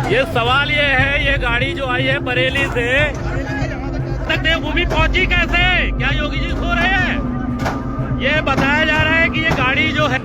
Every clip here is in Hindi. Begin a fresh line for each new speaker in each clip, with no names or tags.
ये सवाल ये है, ये गाड़ी जो आई है बरेली से तक देवभूमि पहुंची कैसे? क्या योगी जी सो रहे हैं? ये बताया जा रहा है कि ये गाड़ी जो है।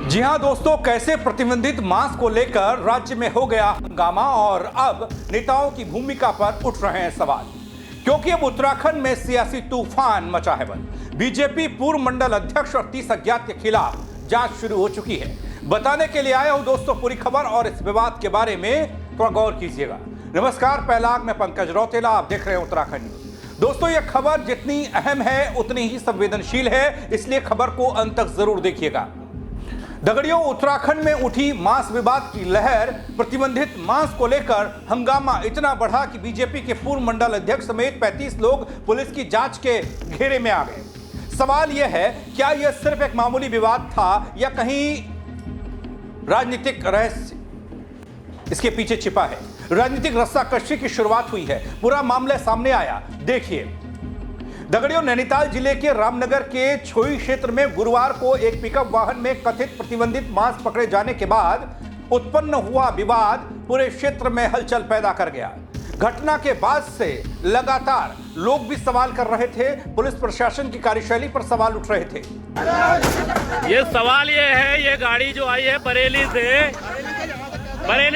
ये सवाल ये है, ये गाड़ी जो आई है बरेली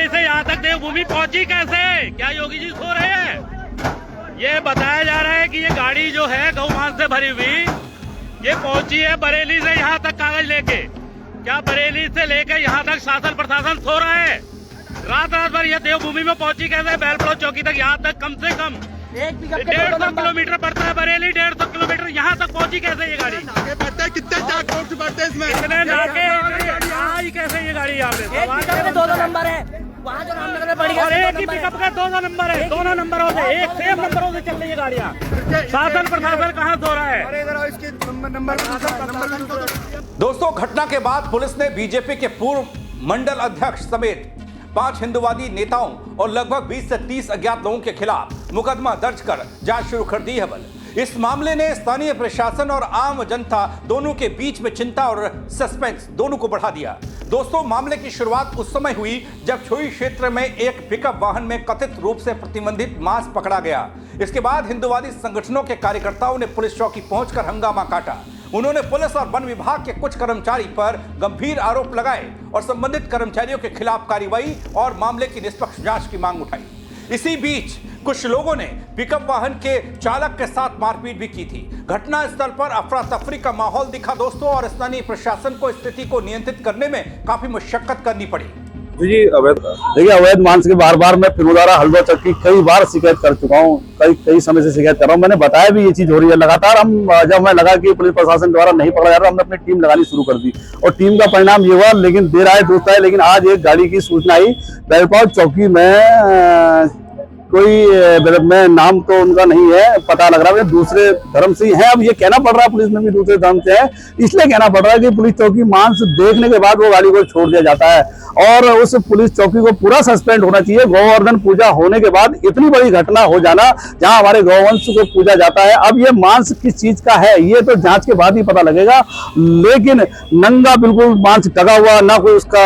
से यहाँ तक देवभूमि पहुंची कैसे? क्या योगी जी सो रहे हैं? ये बताया जा रहा है कि ये गाड़ी जो है गौ मांस से भरी हुई ये पहुंची है बरेली से यहाँ तक कागज लेके। क्या बरेली से लेके यहाँ तक शासन प्रशासन सो रहा है? रात भर ये देवभूमि में पहुंची कैसे? बैलपड़ो चौकी तक यहाँ तक कम से कम 150 किलोमीटर पड़ता है बरेली, 150 किलोमीटर यहाँ तक पहुंची कैसे ये गाड़ी?
कितने बढ़ते हैं इसमें?
इतने नाके आई कैसे ये गाड़ी यहाँ पे?
2 नंबर है वहाँ जो रामनगर में पड़ी है,
और एक ही पिकअप का 2 नंबर है, दोनों नंबरों से एक सेम नंबरों से चल रही है गाड़ियाँ। शासन प्रशासन कहाँ सो रहा है?
दोस्तों घटना के बाद पुलिस ने बीजेपी के पूर्व मंडल अध्यक्ष समेत 5 हिंदुवादी नेताओं और लगभग 20 से 30 अज्ञात लोगों के खिलाफ मुकदमा दर्ज कर जांच शुरू कर दी है। इस मामले ने स्थानीय प्रशासन और आम जनता दोनों के बीच में चिंता और सस्पेंस दोनों को बढ़ा दिया। दोस्तों मामले की शुरुआत उस समय हुई जब छोई क्षेत्र में एक पिकअप वाहन में कथित रूप से प्रतिबंधित मांस पकड़ा गया। इसके बाद हिंदुवादी संगठनों के कार्यकर्ताओं ने पुलिस चौकी पहुंचकर हंगामा काटा। उन्होंने पुलिस और वन विभाग के कुछ कर्मचारी पर गंभीर आरोप लगाए और संबंधित कर्मचारियों के खिलाफ कार्रवाई और मामले की निष्पक्ष जांच की मांग उठाई। इसी बीच कुछ लोगों ने पिकअप वाहन के चालक के साथ मारपीट भी की थी। घटना स्थल पर अफरा तफरी का माहौल दिखा दोस्तों, और स्थानीय प्रशासन को स्थिति को नियंत्रित करने में काफी मशक्कत करनी पड़ी।
जी देखिए, अवैध मांस के बार मैं फिरोजारा हल्द्वार तक की कई बार शिकायत कर चुका हूँ, कई समय से शिकायत कर रहा हूँ। मैंने बताया भी ये चीज हो रही है लगातार। जब मैं लगा कि पुलिस प्रशासन द्वारा नहीं पकड़ा जा रहा, हमने अपनी टीम लगानी शुरू कर दी और टीम का परिणाम ये हुआ। लेकिन देर आए दुरुस्त आए, लेकिन आज एक गाड़ी की सूचना आई बैलपड़ो चौकी में। कोई मैं नाम तो उनका नहीं है पता लग रहा है, दूसरे धर्म से ही है। अब ये कहना पड़ रहा है पुलिस में भी दूसरे धर्म से है, इसलिए कहना पड़ रहा है कि पुलिस चौकी मांस देखने के बाद वो गाड़ी को छोड़ दिया जाता है और उस पुलिस चौकी को पूरा सस्पेंड होना चाहिए। गोवर्धन पूजा होने के बाद इतनी बड़ी घटना हो जाना जहां हमारे गौवंश को पूजा जाता है। अब ये मांस किस चीज का है ये तो जांच के बाद ही पता लगेगा, लेकिन नंगा बिल्कुल मांस टगा हुआ, ना कोई उसका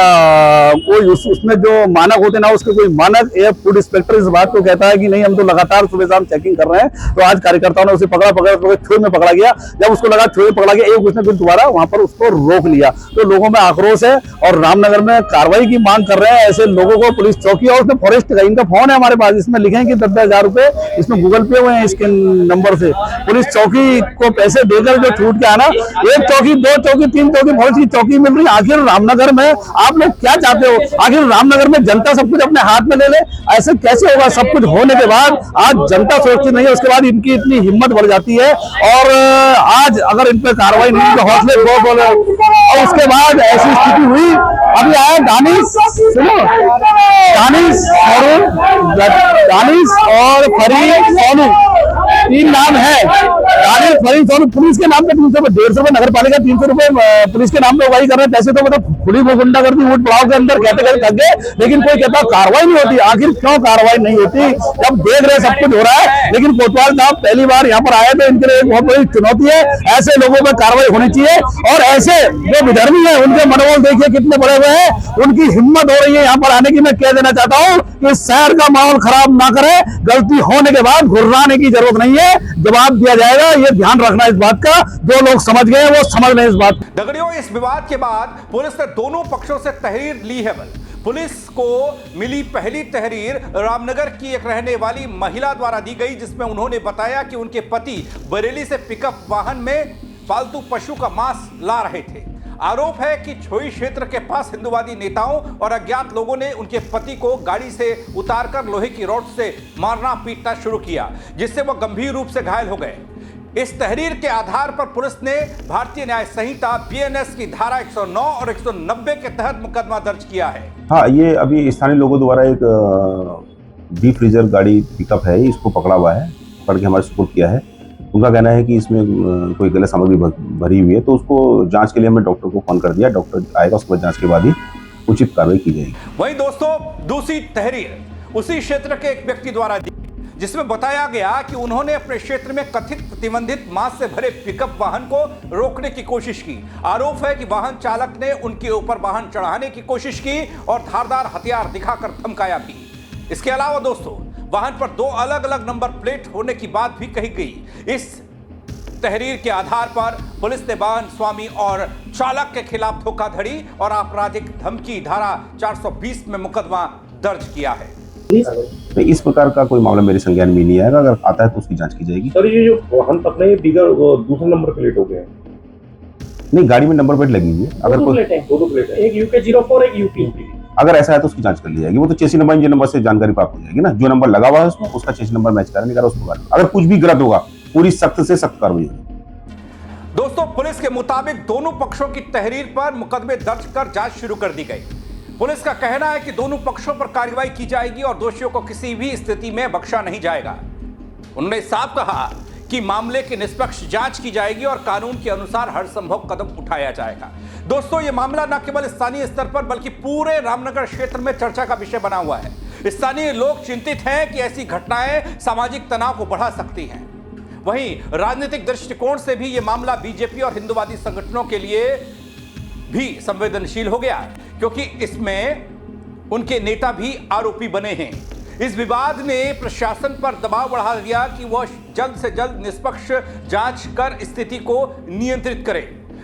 कोई उसमें जो मानक होते ना उसके कोई मानक। फूड इंस्पेक्टर इस बात को कहता है कि नहीं, हम तो लगातार सुबह शाम चेकिंग कर रहे हैं। तो आज कार्यकर्ताओं ने उसे पकड़ा छोई में पकड़ा गया। जब उसको लगा छोई में पकड़ा गया, एक उसने फिर दोबारा वहां पर उसको रोक लिया। तो लोगों में आक्रोश है और रामनगर में कार्रवाई की मांग कर रहे हैं। ऐसे लोगों को पुलिस चौकी और उसमें फॉरेस्ट का इनका फोन है हमारे पास, इसमें लिखे हैं कि 10,000 रुपए इसमें गूगल पे हुए हैं इसके नंबर से। पुलिस चौकी को पैसे देकर जो छूट के आना, 1 चौकी 2 चौकी 3 चौकी फौज की चौकी मिल रही। आखिर रामनगर में आप लोग क्या चाहते हो? आखिर रामनगर में जनता सब कुछ अपने हाथ में ले ले, ऐसे कैसे होगा? सब कुछ होने के बाद आज जनता सोचती नहीं है, उसके बाद इनकी इतनी हिम्मत बढ़ जाती है। और आज अगर इन पर कार्रवाई नहीं तो हौसले बोले, और उसके बाद ऐसी स्थिति हुई। अभी आया दानिश और फरीद सोनू, 3 नाम है। गाड़ी फरी तो पुलिस के नाम पे 300 रुपए, 150 रुपए नगर पालिका, 300 रुपए पुलिस के नाम पे वही कर रहे हैं। पैसे तो मतलब खुली गुंडागर्दी वोट पड़ाव के अंदर कहते कहते थक गए, लेकिन कोई कहता कार्रवाई नहीं होती। आखिर क्यों कार्रवाई नहीं होती जब देख रहे सब कुछ हो रहा है। लेकिन कोतवाल साहब पहली बार यहाँ पर आए तो इनके लिए एक बहुत बड़ी चुनौती है। ऐसे लोगों पर कार्रवाई होनी चाहिए और ऐसे जो विधर्मी है उनके मनोबल देखिए कितने बड़े हुए हैं, उनकी हिम्मत हो रही है यहाँ पर आने की। मैं कह देना चाहता हूँ कि शहर का माहौल खराब ना करें, गलती होने के बाद घुर्राने की जरूरत नहीं है, जवाब दिया जाएगा। ये ध्यान रखना इस बात का, जो लोग समझ गए वो समझ लें इस बात।
दगड़ियों, इस विवाद के बाद पुलिस ने दोनों पक्षों से तहरीर ली है। पुलिस को मिली पहली तहरीर रामनगर की एक रहने वाली महिला द्वारा दी गई, जिसमें उन्होंने बताया कि उनके पति बरेली से पिकअप वाहन में पालतू पशु का मांस ला रहे थे। आरोप है कि छोई क्षेत्र के पास हिंदुवादी नेताओं और अज्ञात लोगों ने उनके पति को गाड़ी से उतारकर लोहे की रॉड से मारना पीटना शुरू किया, जिससे वह गंभीर रूप से घायल हो गए। इस तहरीर के आधार पर पुलिस ने भारतीय न्याय संहिता बीएनएस की धारा 109 और 190 के तहत मुकदमा दर्ज किया है।
हाँ, ये अभी स्थानीय लोगों द्वारा एक डीप फ्रीजर गाड़ी पिकअप है, इसको पकड़ा हुआ है, पकड़ के हमारे सुपुर्द किया है। उनका कहना है कि इसमें कोई गलत सामग्री भरी हुई है, तो उसको जांच के लिए हमने डॉक्टर को फोन कर दिया। डॉक्टर आएगा, उसके बाद जांच के बाद ही उचित कार्रवाई की जाएगी।
वहीं दोस्तों, दूसरी तहरीर उसी क्षेत्र के एक व्यक्ति द्वारा दी, जिसमें बताया गया कि उन्होंने अपने क्षेत्र में कथित प्रतिबंधित मांस से भरे पिकअप वाहन को रोकने की कोशिश की। आरोप है कि वाहन चालक ने उनके ऊपर वाहन चढ़ाने की कोशिश की और धारदार हथियार दिखाकर धमकाया भी। इसके अलावा दोस्तों, वाहन पर 2 अलग अलग नंबर प्लेट होने की बात भी कही गई। इस तहरीर के आधार पर पुलिस ने वाहन स्वामी और चालक के खिलाफ धोखाधड़ी और आपराधिक धमकी धारा 420 में मुकदमा दर्ज किया है।
तो इस प्रकार का कोई मामला मेरे संज्ञान में नहीं आएगा। अगर आता है तो उसकी जांच की जाएगी।
सर, ये जो वाहन पकड़े ये बिगर दूसरे नंबर प्लेट हो गए?
नहीं, गाड़ी में नंबर प्लेट लगी हुई है। अगर
दो प्लेट है, एक यूके 04 एक यूपी।
अगर ऐसा है तो उसकी जांच कर ली जाएगी। वो तो चेसी नंबर, इंजन नंबर से जानकारी प्राप्त हो जाएगी ना। जो नंबर लगा हुआ है उसमें, उसका चेसी नंबर मैच करा नहीं करा उसको। अगर कुछ भी गलत होगा, पूरी सख्त से सख्त कार्रवाई होगी।
दोस्तों, पुलिस के मुताबिक दोनों पक्षों की तहरीर पर मुकदमे दर्ज कर जांच शुरू कर दी गई। पुलिस का कहना है कि दोनों पक्षों पर कार्रवाई की जाएगी और दोषियों को किसी भी स्थिति में बख्शा नहीं जाएगा। उन्होंने साफ कहा कि मामले की निष्पक्ष जांच की जाएगी और कानून के अनुसार हर संभव कदम उठाया जाएगा। दोस्तों, यह मामला न केवल स्थानीय स्तर पर बल्कि पूरे रामनगर क्षेत्र में चर्चा का विषय बना हुआ है। स्थानीय लोग चिंतित हैं कि ऐसी घटनाएं सामाजिक तनाव को बढ़ा सकती हैं। वहीं राजनीतिक दृष्टिकोण से भी यह मामला बीजेपी और हिंदुवादी संगठनों के लिए भी संवेदनशील हो गया, क्योंकि इसमें उनके नेता भी आरोपी बने हैं। इस विवाद ने प्रशासन पर दबाव बढ़ा दिया कि वह जल्द से जल्द निष्पक्ष जांच कर स्थिति को नियंत्रित करे।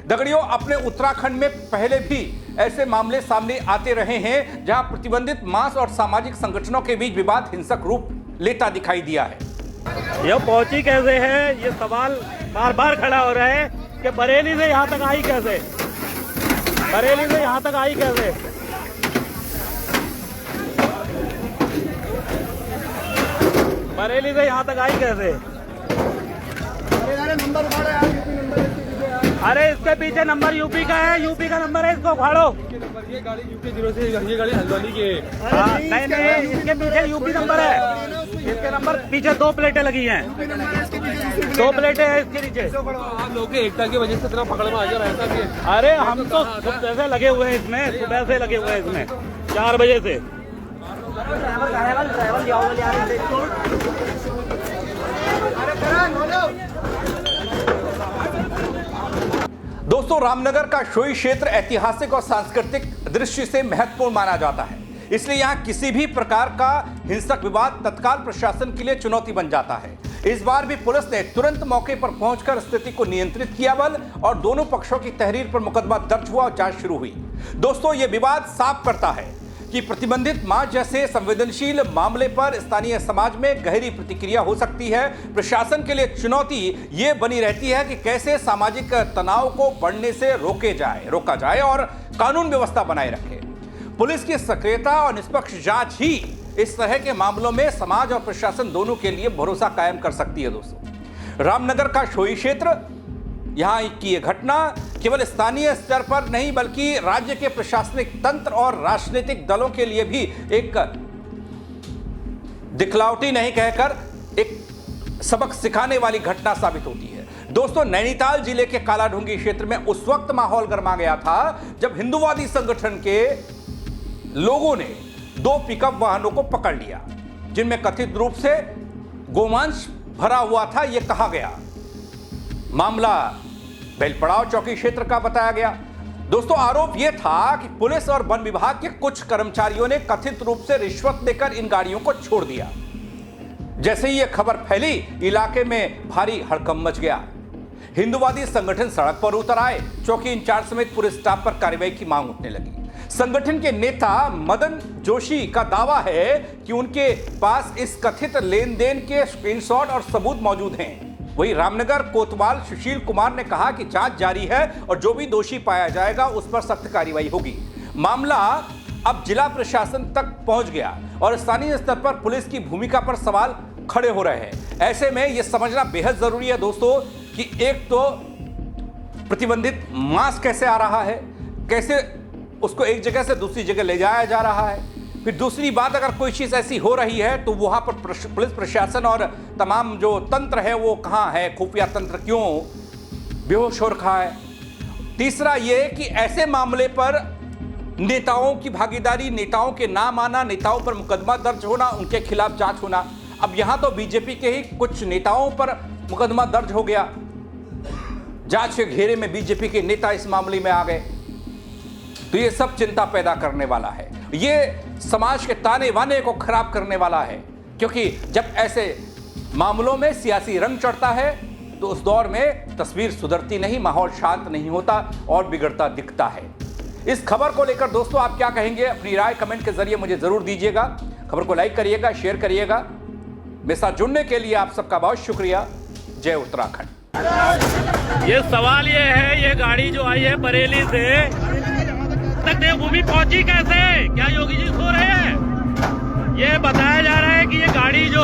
दगड़ियों, अपने उत्तराखंड में पहले भी ऐसे मामले सामने आते रहे हैं, जहां प्रतिबंधित मांस और सामाजिक संगठनों के बीच विवाद हिंसक रूप लेता दिखाई दिया है।
ये पहुंची कैसे है, ये सवाल बार बार खड़ा हो रहा है कि बरेली से यहाँ तक आई कैसे, बरेली से यहाँ तक आई कैसे। बरेली से यहाँ तक आई कैसे? अरे इसके पीछे नंबर यूपी का है, यूपी का नंबर है, इसको उखाड़ो।
ये गाड़ी यूपी 0 से, ये गाड़ी हल्द्वानी की है।
नहीं नहीं, इसके पीछे यूपी नंबर है, इसके नंबर पीछे 2 प्लेटें लगी हैं, 2 प्लेटें हैं इसके नीचे।
आप लोगों की एकता की वजह से इतना पकड़ में आ गया, ऐसा भी है।
अरे हम तो सुबह से लगे हुए हैं इसमें, सुबह से लगे हुए हैं इसमें, 4 बजे से।
दोस्तों, रामनगर का शोई क्षेत्र ऐतिहासिक और सांस्कृतिक दृष्टि से महत्वपूर्ण माना जाता है, इसलिए यहां किसी भी प्रकार का हिंसक विवाद तत्काल प्रशासन के लिए चुनौती बन जाता है। इस बार भी पुलिस ने तुरंत मौके पर पहुंचकर स्थिति को नियंत्रित किया बल और दोनों पक्षों की तहरीर पर मुकदमा दर्ज हुआ और जांच शुरू हुई। दोस्तों, यह विवाद साफ करता है कि प्रतिबंधित मांस जैसे संवेदनशील मामले पर स्थानीय समाज में गहरी प्रतिक्रिया हो सकती है। प्रशासन के लिए चुनौती ये बनी रहती है कि कैसे सामाजिक तनाव को बढ़ने से रोका जाए और कानून व्यवस्था बनाए रखे। पुलिस की सक्रियता और निष्पक्ष जांच ही इस तरह के मामलों में समाज और प्रशासन दोनों के लिए भरोसा कायम कर सकती है। दोस्तों, रामनगर का शोई क्षेत्र, यहाँ की यह घटना केवल स्थानीय स्तर पर नहीं बल्कि राज्य के प्रशासनिक तंत्र और राजनीतिक दलों के लिए भी एक दिखलावटी नहीं कहकर एक सबक सिखाने वाली घटना साबित होती है। दोस्तों, नैनीताल जिले के कालाढूंगी क्षेत्र में उस वक्त माहौल गर्मा गया था जब हिंदुवादी संगठन के लोगों ने 2 पिकअप वाहनों को पकड़ लिया, जिनमें कथित रूप से गोमांस भरा हुआ था, यह कहा गया। मामला बेलपड़ाव चौकी क्षेत्र का बताया गया। दोस्तों, आरोप यह था कि पुलिस और वन विभाग के कुछ कर्मचारियों ने कथित रूप से रिश्वत देकर इन गाड़ियों को छोड़ दिया। जैसे ही यह खबर फैली, इलाके में भारी हड़कंप मच गया। हिंदुवादी संगठन सड़क पर उतर आए। चौकी इंचार्ज समेत पूरे स्टाफ पर कार्रवाई की मांग उठने लगी। संगठन के नेता मदन जोशी का दावा है कि उनके पास इस कथित लेन देन के स्क्रीनशॉट और सबूत मौजूद हैं। वहीं रामनगर कोतवाल सुशील कुमार ने कहा कि जांच जारी है और जो भी दोषी पाया जाएगा उस पर सख्त कार्रवाई होगी। मामला अब जिला प्रशासन तक पहुंच गया और स्थानीय स्तर पर पुलिस की भूमिका पर सवाल खड़े हो रहे हैं। ऐसे में यह समझना बेहद जरूरी है दोस्तों कि एक तो प्रतिबंधित मांस कैसे आ रहा है, कैसे उसको एक जगह से दूसरी जगह ले जाया जा रहा है। फिर दूसरी बात, अगर कोई चीज ऐसी हो रही है तो वहां पर पुलिस प्रशासन और तमाम जो तंत्र है वो कहां है, खुफिया तंत्र क्यों बेहोश हो रखा है। तीसरा ये कि ऐसे मामले पर नेताओं की भागीदारी, नेताओं के नाम आना, नेताओं पर मुकदमा दर्ज होना, उनके खिलाफ जांच होना। अब यहां तो बीजेपी के ही कुछ नेताओं पर मुकदमा दर्ज हो गया, जांच के घेरे में बीजेपी के नेता इस मामले में आ गए, तो ये सब चिंता पैदा करने वाला है। ये समाज के ताने बाने को खराब करने वाला है, क्योंकि जब ऐसे मामलों में सियासी रंग चढ़ता है तो उस दौर में तस्वीर सुधरती नहीं, माहौल शांत नहीं होता और बिगड़ता दिखता है। इस खबर को लेकर दोस्तों आप क्या कहेंगे? अपनी राय कमेंट के जरिए मुझे जरूर दीजिएगा। खबर को लाइक करिएगा, शेयर करिएगा। मेरे साथ जुड़ने के लिए आप सबका बहुत शुक्रिया। जय उत्तराखंड।
ये सवाल ये है, ये गाड़ी जो आई है बरेली से तक देवभूमि पहुंची कैसे? क्या योगी जी सो रहे हैं? ये बताया जा रहा है कि ये गाड़ी जो है